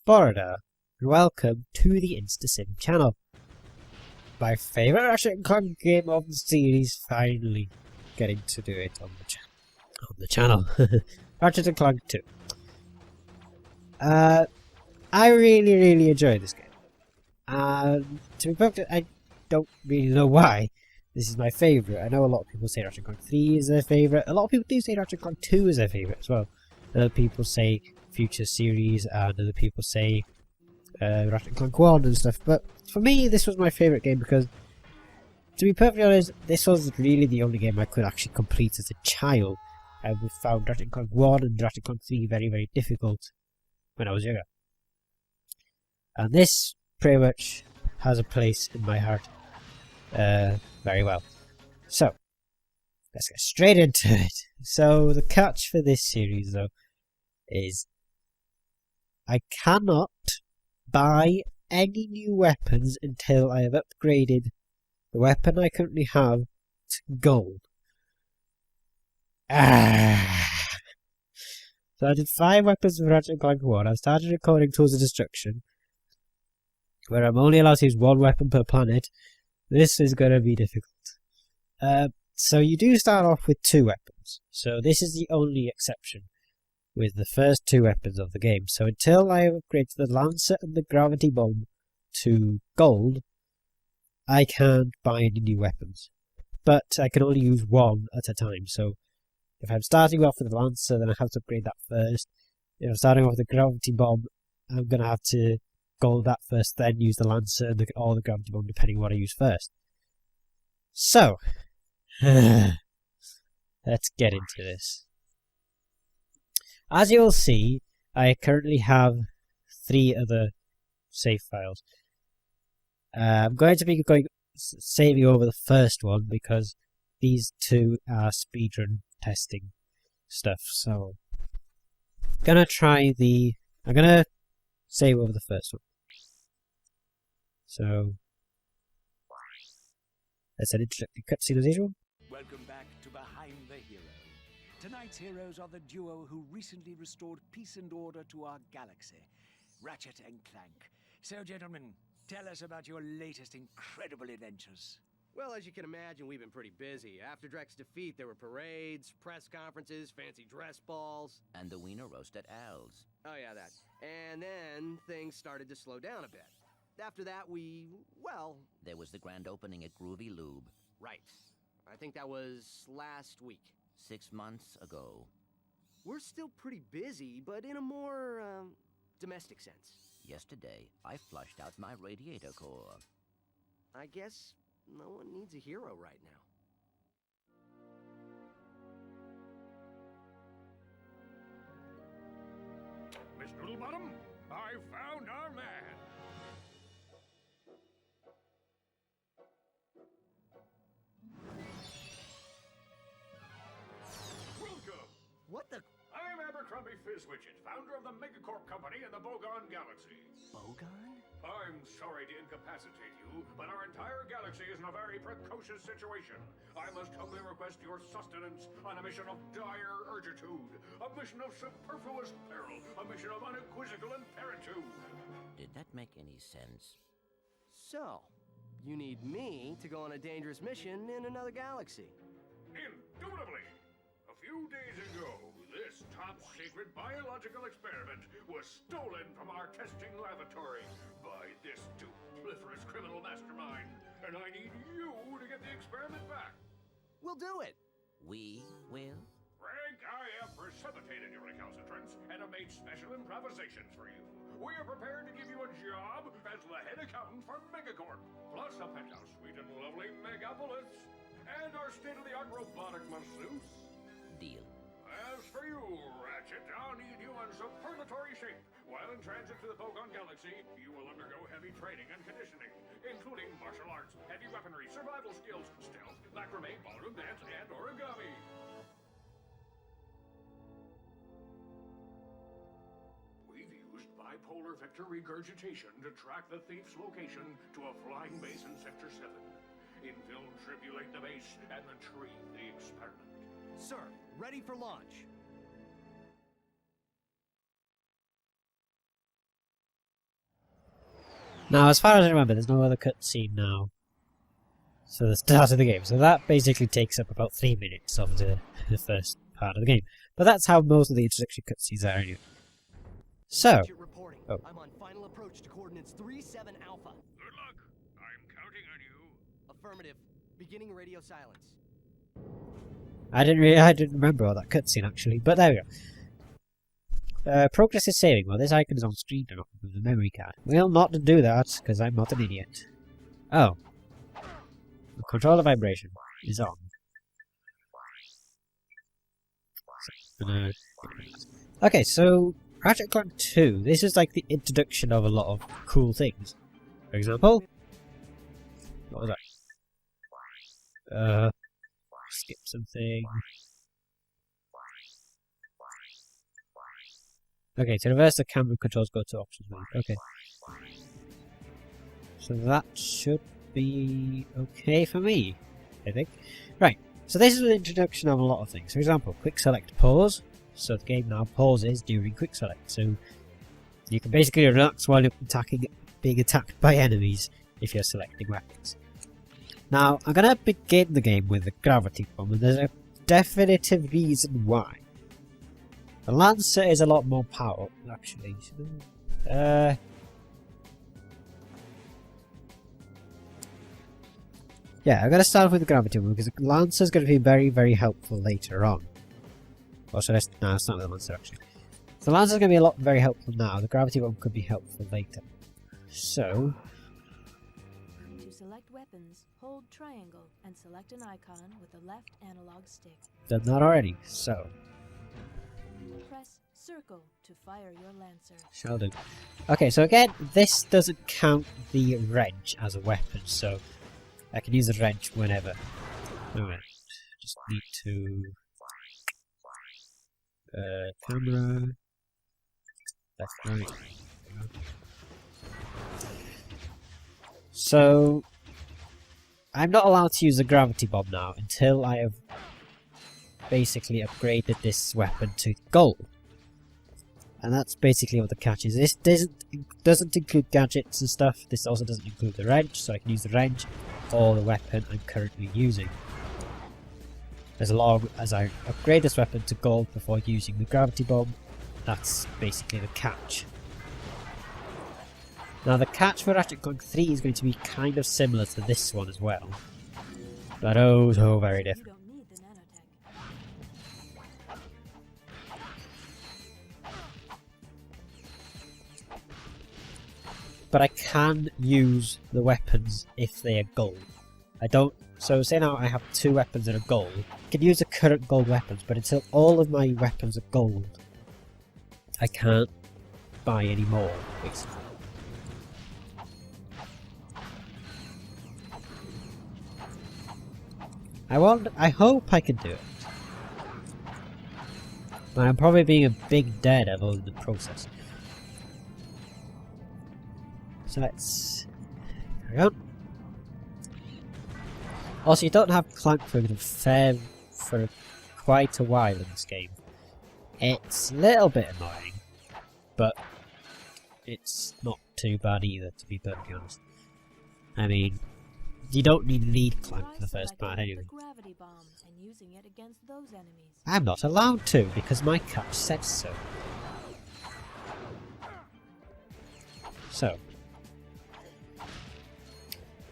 Florida, and welcome to the InstaSim channel. My favourite Ratchet Clank game of the series, finally getting to do it on the channel. Ratchet Clank 2. I really enjoy this game. And to be perfect, I don't really know why this is my favourite. I know a lot of people say Ratchet Clank 3 is their favourite. A lot of people do say Ratchet Clank 2 is their favourite as well. Other people say future series, and other people say Ratchet Clank 1 and stuff. But for me, this was my favourite game because, to be perfectly honest, this was really the only game I could actually complete as a child. I found Ratchet Clank 1 and Ratchet Clank 3 very difficult when I was younger. And this pretty much has a place in my heart very well. So, let's get straight into it. So, the catch for this series, though, is I cannot buy any new weapons until I have upgraded the weapon I currently have to gold. So I did 5 weapons of Ratchet Clank 1. I've started recording Tools of Destruction, where I'm only allowed to use 1 weapon per planet. This is going to be difficult. So you do start off with 2 weapons. So this is the only exception with the first 2 weapons of the game. So until I upgrade the Lancer and the Gravity Bomb to gold, I can't buy any new weapons. But I can only use 1 at a time. So if I'm starting off with the Lancer, then I have to upgrade that first. If I'm starting off with the Gravity Bomb, I'm going to have to gold that first, then use the Lancer and or the Gravity Bomb, depending on what I use first. So, let's get into this. As you will see, I currently have 3 other save files. I'm going to be saving over the first one because these 2 are speedrun testing stuff. So, I'm gonna save over the first one. So, let's head into the cutscene as usual. Welcome back to Behind the Hero. Tonight's heroes are the duo who recently restored peace and order to our galaxy, Ratchet and Clank. So, gentlemen, tell us about your latest incredible adventures. Well, as you can imagine, we've been pretty busy. After Drek's defeat, there were parades, press conferences, fancy dress balls. And the wiener roast at Al's. Oh yeah, that. And then things started to slow down a bit. After that, There was the grand opening at Groovy Lube. Right. I think that was last week. 6 months ago. We're still pretty busy, but in a more, domestic sense. Yesterday, I flushed out my radiator core. I guess no one needs a hero right now. Miss Noodlebottom, I found our man. Welcome. What the... I'm Abercrombie Fizzwidget, founder of the Megacorp Company in the Bogon Galaxy. Bogon? I'm sorry to incapacitate you, but our entire galaxy is in a very precocious situation. I must humbly request your sustenance on a mission of dire urgitude, a mission of superfluous peril, a mission of unequivocal imperitude. Did that make any sense? So, you need me to go on a dangerous mission in another galaxy. Indubitably! A few days ago, this top-secret biological experiment was stolen from our testing laboratory by this dupliferous criminal mastermind, and I need you to get the experiment back. We'll do it! We will? Frank, I have precipitated your recalcitrance and have made special improvisations for you. We are prepared to give you a job as the head accountant for Megacorp, plus a penthouse suite in lovely Megapolis, and our state-of-the-art robotic masseuse. Deal. As for you, Ratchet, I'll need you in superlatory shape. While in transit to the Bogon Galaxy, you will undergo heavy training and conditioning, including martial arts, heavy weaponry, survival skills, stealth, macrame, ballroom dance, and origami. We've used bipolar vector regurgitation to track the thief's location to a flying base in Sector 7. Infiltrate the base and retrieve the experiment. Sir, ready for launch. Now, as far as I remember, there's no other cutscene now. So the start of the game. So that basically takes up about 3 minutes of the first part of the game. But that's how most of the introduction cutscenes are anyway. So, Reporting. oh. I'm on final approach to coordinates 37 Alpha. Good luck. I'm counting on you. Affirmative. Beginning radio silence. I didn't remember all that cutscene actually, but there we go. Progress is saving. Well, this icon is on screen to with the memory card. We'll not do that, because I'm not an idiot. Oh. The controller vibration is on. Okay, so Ratchet Clank 2, this is like the introduction of a lot of cool things. For example, what was that? Skip something. Okay, to reverse the camera controls, go to options mode. Okay. So that should be okay for me, I think. Right, so this is an introduction of a lot of things. For example, quick select pause. So the game now pauses during quick select. So you can basically relax while you're being attacked by enemies if you're selecting weapons. Now, I'm going to begin the game with the gravity bomb, and there's a definitive reason why. The Lancer is a lot more powerful, actually. Yeah, I'm going to start off with the gravity bomb, because the Lancer is going to be very, very helpful later on. Or should I... No, it's not the Lancer, actually. So the Lancer is going to be very helpful now. The gravity bomb could be helpful later. So... To select weapons, hold triangle and select an icon with the left analog stick. Done that already, so... Press circle to fire your Lancer. Shall do. Okay, so again, this doesn't count the wrench as a weapon, so I can use the wrench whenever. Alright, just need to... camera... Left, right. So... I'm not allowed to use the gravity bomb now until I have basically upgraded this weapon to gold. And that's basically what the catch is. This doesn't include gadgets and stuff. This also doesn't include the wrench, so I can use the wrench or the weapon I'm currently using. As long as I upgrade this weapon to gold before using the gravity bomb, that's basically the catch. Now the catch for Ratchet Clank 3 is going to be kind of similar to this one as well. But oh so very different. You don't need the nanotech. But I can use the weapons if they are gold. I don't... So say now I have 2 weapons that are gold. I can use the current gold weapons, but until all of my weapons are gold, I can't buy any more, basically. I hope I can do it. But I'm probably being a big daredevil in the process. So let's carry on. Also, you don't have Clank for quite a while in this game. It's a little bit annoying, but it's not too bad either, to be perfectly honest. I mean, you don't need Clank for the first part anyway. Gravity bomb and using it against those enemies. I'm not allowed to, because my catch said so. So,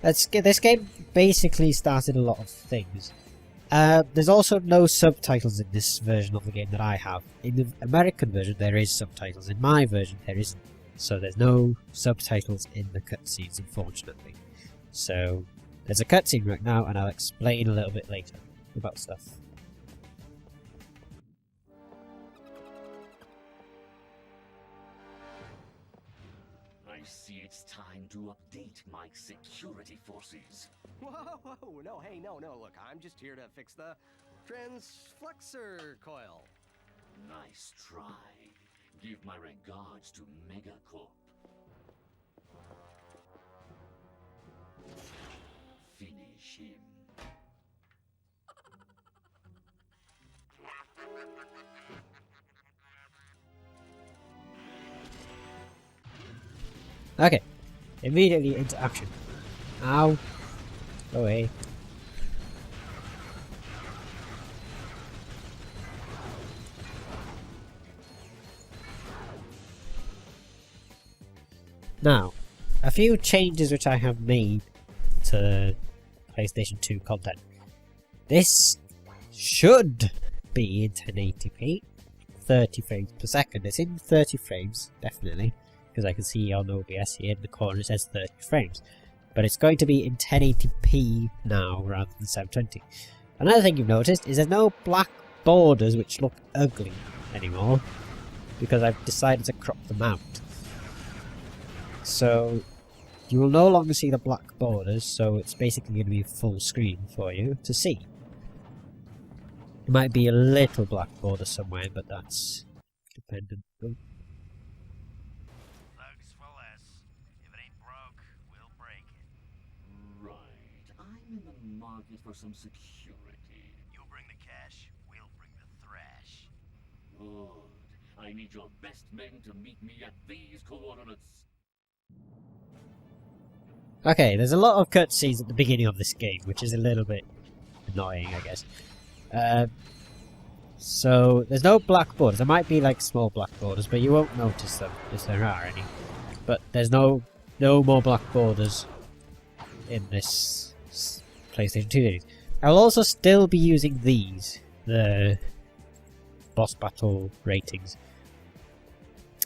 this game basically started a lot of things. There's also no subtitles in this version of the game that I have. In the American version there is subtitles, in my version there isn't. So there's no subtitles in the cutscenes, unfortunately. So, there's a cutscene right now, and I'll explain a little bit later about stuff. I see it's time to update my security forces. Whoa, whoa, no, hey, no, look, I'm just here to fix the transflexor coil. Nice try. Give my regards to Megacorp. Finish him. Okay, immediately into action. Ow. Go away. Now, a few changes which I have made to PlayStation 2 content. This should be in 1080p, 30 frames per second. It's in 30 frames, definitely, because I can see on OBS here in the corner it says 30 frames. But it's going to be in 1080p now rather than 720. Another thing you've noticed is there's no black borders which look ugly anymore, because I've decided to crop them out. So you will no longer see the black borders, so it's basically going to be full screen for you to see. There might be a little black border somewhere, but that's dependent. Thugs for less. If it ain't broke, we'll break it. Right. I'm in the market for some security. You bring the cash, we'll bring the thrash. Good. I need your best men to meet me at these coordinates. Okay, there's a lot of cutscenes at the beginning of this game, which is a little bit annoying, I guess. So, there's no black borders. There might be like small black borders, but you won't notice them if there are any. But there's no more black borders in this PlayStation 2 series. I'll also still be using these, the boss battle ratings.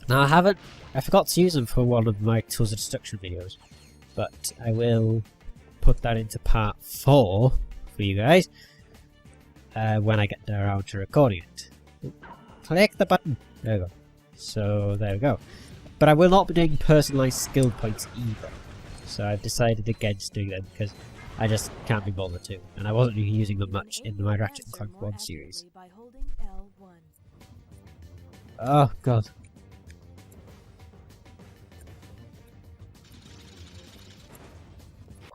Now I forgot to use them for one of my Tools of Destruction videos, but I will put that into part 4 for you guys when I get around to recording it. Click the button. There we go. So there we go. But I will not be doing personalised skill points either. So I've decided against doing them because I just can't be bothered to, and I wasn't really using them much in my Ratchet Clank 1 series. By holding L1. Oh god.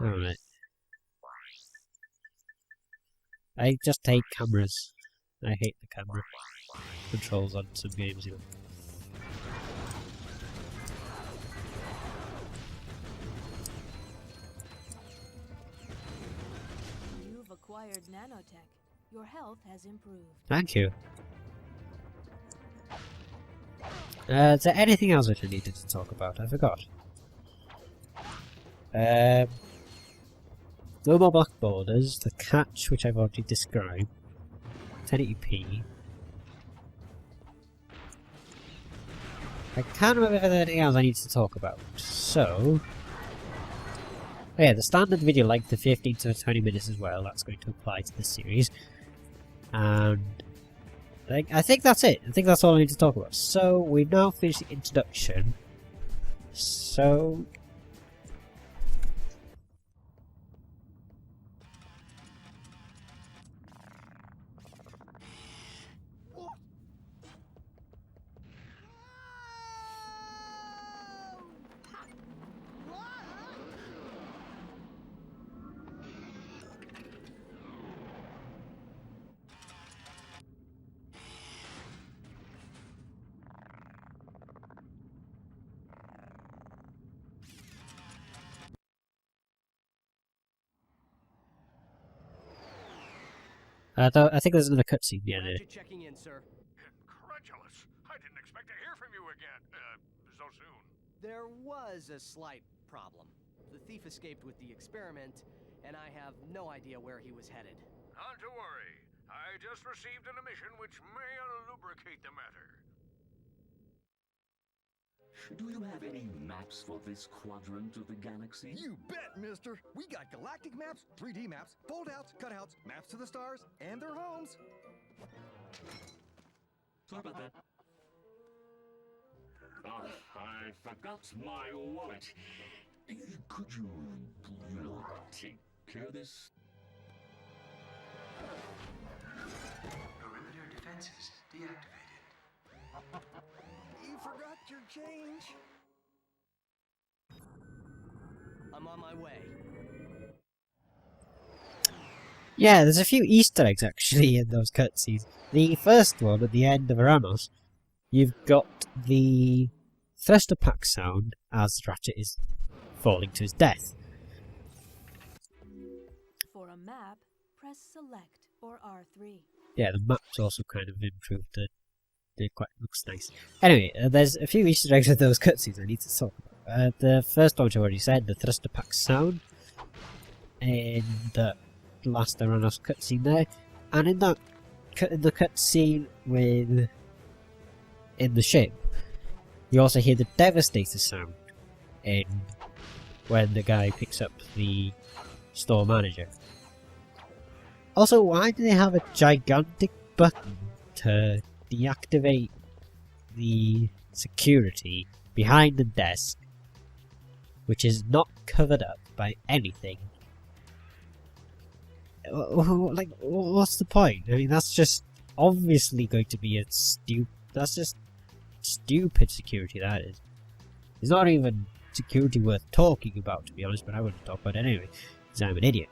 Alright. I just hate cameras. I hate the camera controls on some games, you know. You've acquired nanotech. Your health has improved. Thank you. Is there anything else which I needed to talk about? I forgot. No more black borders, the catch which I've already described, 1080p. I can't remember if there's anything else I need to talk about, so... Oh yeah, the standard video length of 15 to 20 minutes as well, that's going to apply to this series. And I think that's it. I think that's all I need to talk about. So, we've now finished the introduction. So... I think there's another cutscene near there. Ratchet checking in, sir. Incredulous. I didn't expect to hear from you again. So soon. There was a slight problem. The thief escaped with the experiment, and I have no idea where he was headed. Not to worry. I just received an emission which may lubricate the matter. Do you have any maps for this quadrant of the galaxy? You bet, mister! We got galactic maps, 3D maps, fold-outs, cutouts, maps to the stars, and their homes. Sorry about that. Oh, I forgot my wallet. Could you take care of this? Perimeter defenses deactivated. You forgot your change. I'm on my way. Yeah, there's a few Easter eggs actually in those cutscenes. The first one at the end of Aranos, you've got the thruster pack sound as Ratchet is falling to his death. For a map, press select or R3. Yeah, the map's also kind of improved. It quite looks nice. Anyway, there's a few Easter eggs with those cutscenes I need to talk about. The first one, which I already said, the thruster pack sound in the last Theranos cutscene there, and in the cutscene with in the ship, you also hear the Devastator sound in when the guy picks up the store manager. Also, why do they have a gigantic button to deactivate the security behind the desk, which is not covered up by anything? Like, what's the point? I mean, that's just obviously going to be that's just stupid security, that is. It's not even security worth talking about, to be honest, but I wouldn't talk about it anyway, because I'm an idiot.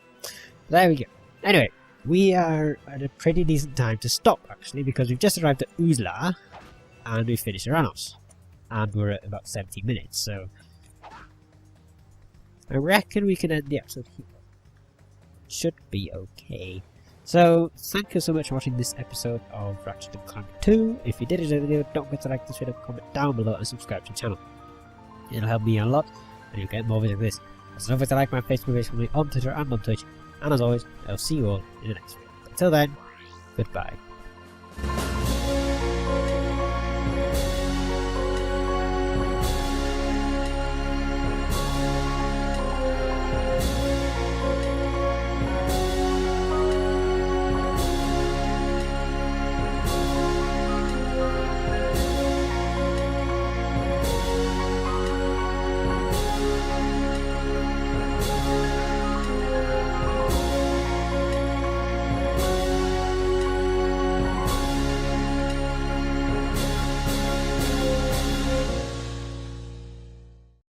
There we go. Anyway, we are at a pretty decent time to stop, actually, because we've just arrived at Uzla, and we finished Theranos. And we're at about 17 minutes, so I reckon we can end the episode here. Should be okay. So, thank you so much for watching this episode of Ratchet & Clank 2. If you did enjoy the video, don't forget to like this video, comment down below, and subscribe to the channel. It'll help me a lot, and you'll get more videos like this. So don't forget to like my Facebook page for me on Twitter and on Twitch. And as always, I'll see you all in the next video. Until then, goodbye.